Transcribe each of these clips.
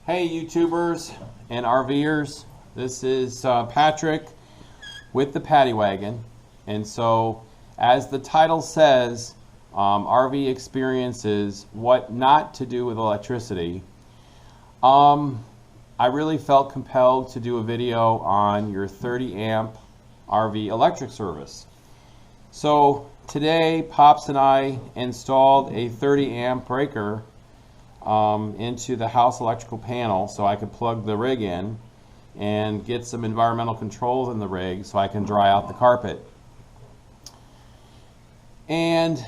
Hey YouTubers and RVers, this is Patrick with the Paddy Wagon. And so, as the title says, RV experiences what not to do with electricity. I really felt compelled to do a video on your 30 amp RV electric service. So today Pops and I installed a 30 amp breaker into the house electrical panel so I could plug the rig in and get some environmental controls in the rig so I can dry out the carpet. And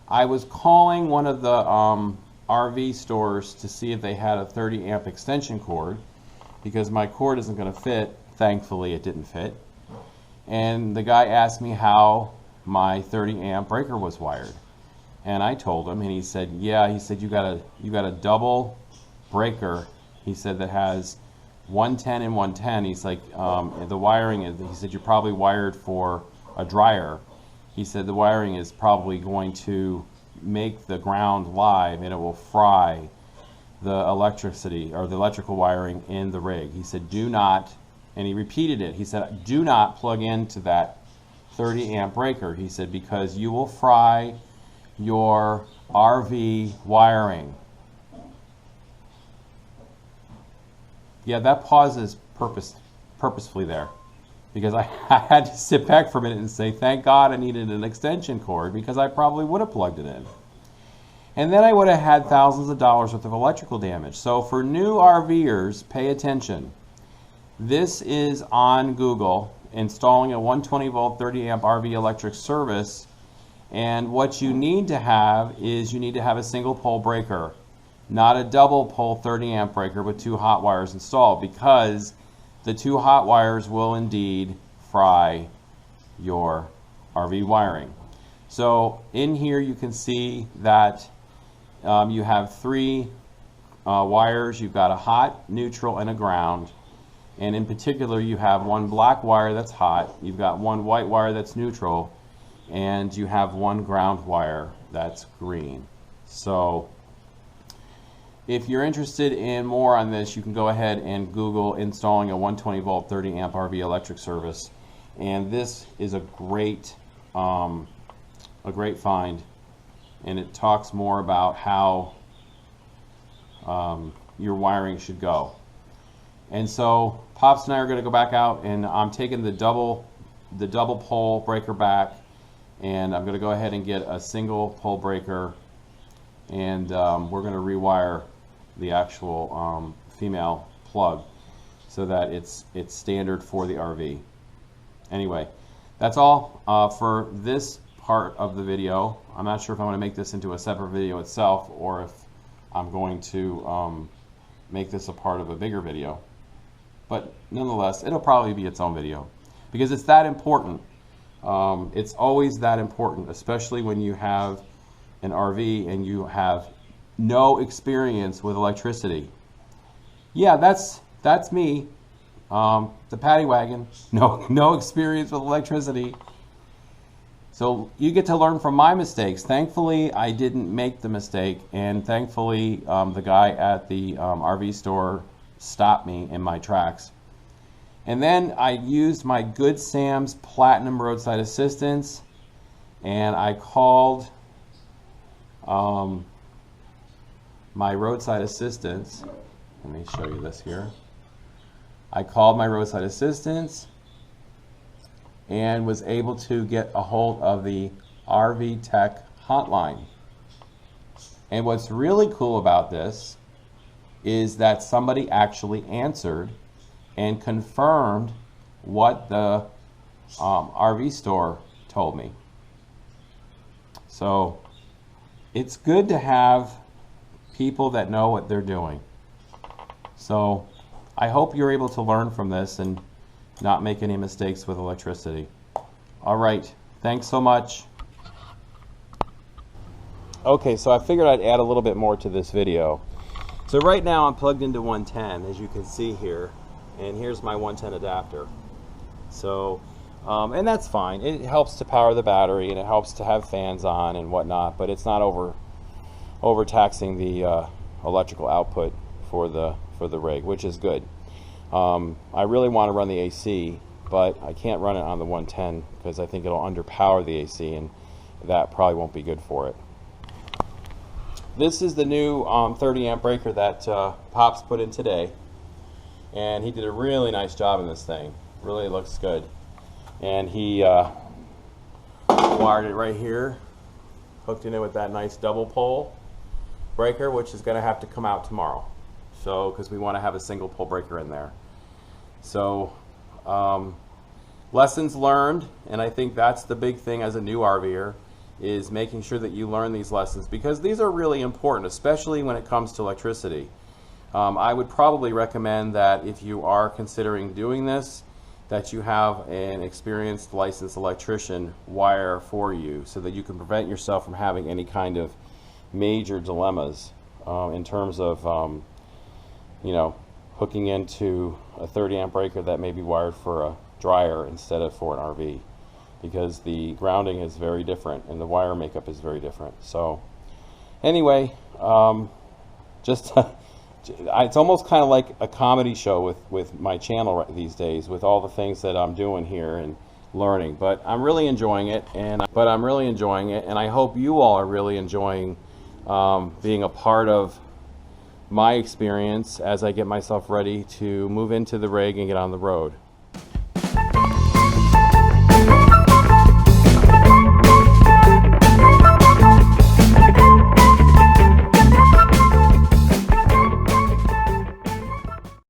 I was calling one of the RV stores to see if they had a 30 amp extension cord because my cord isn't going to fit. Thankfully it didn't fit. And the guy asked me how my 30 amp breaker was wired. And I told him, and he said, yeah, he said, you got a double breaker. He said that has 110 and 110. He's like, the wiring is, he said, you're probably wired for a dryer. He said the wiring is probably going to make the ground live and it will fry the electricity or the electrical wiring in the rig. He said, do not, and he repeated it. He said, do not plug into that 30 amp breaker. He said, because you will fry your RV wiring. Yeah, that pause is purposefully there because I had to sit back for a minute and say, thank God I needed an extension cord because I probably would have plugged it in. And then I would have had thousands of dollars worth of electrical damage. So for new RVers, pay attention. This is on Google, installing a 120 volt 30 amp RV electric service. And what you need to have is you need to have a single pole breaker, not a double pole 30 amp breaker with two hot wires installed, because the two hot wires will indeed fry your RV wiring. So in here you can see that you have three wires. You've got a hot, neutral, and a ground. And in particular you have one black wire that's hot, you've got one white wire that's neutral, and you have one ground wire that's green. So if you're interested in more on this, you can go ahead and Google installing a 120 volt 30 amp RV electric service, and this is a great find, and it talks more about how your wiring should go. And so Pops and I are going to go back out, and I'm taking the double pole breaker back, and I'm going to go ahead and get a single pole breaker, and we're going to rewire the actual female plug so that it's standard for the RV. Anyway, that's all for this part of the video. I'm not sure if I want to make this into a separate video itself or if I'm going to make this a part of a bigger video. But nonetheless, it'll probably be its own video because it's that important. It's always that important, especially when you have an RV and you have no experience with electricity. Yeah, that's me, the Paddy Wagon. No experience with electricity. So you get to learn from my mistakes. Thankfully, I didn't make the mistake, and thankfully, the guy at the RV store stopped me in my tracks. And then I used my Good Sam's Platinum Roadside Assistance, and I called my roadside assistance. Let me show you this here. I called my roadside assistance and was able to get a hold of the RV Tech hotline. And what's really cool about this is that somebody actually answered and confirmed what the RV store told me. So it's good to have people that know what they're doing. So I hope you're able to learn from this and not make any mistakes with electricity. All right, thanks so much. Okay, so I figured I'd add a little bit more to this video. So right now I'm plugged into 110, as you can see here, and here's my 110 adapter. So, and that's fine. It helps to power the battery and it helps to have fans on and whatnot, but it's not overtaxing the electrical output for the rig, which is good. I really want to run the AC, but I can't run it on the 110 because I think it'll underpower the AC, and that probably won't be good for it. This is the new 30 amp breaker that Pops put in today, and he did a really nice job in this thing. Really looks good. And he wired it right here, hooked in it with that nice double pole breaker, which is going to have to come out tomorrow, so because we want to have a single pole breaker in there. So lessons learned, and I think that's the big thing as a new RVer, is making sure that you learn these lessons, because these are really important, especially when it comes to electricity. I would probably recommend that if you are considering doing this, that you have an experienced licensed electrician wire for you, so that you can prevent yourself from having any kind of major dilemmas in terms of you know, hooking into a 30 amp breaker that may be wired for a dryer instead of for an RV, because the grounding is very different and the wire makeup is very different. So anyway, just it's almost kind of like a comedy show with my channel these days, with all the things that I'm doing here and learning. But I'm really enjoying it, and I hope you all are really enjoying being a part of my experience as I get myself ready to move into the rig and get on the road.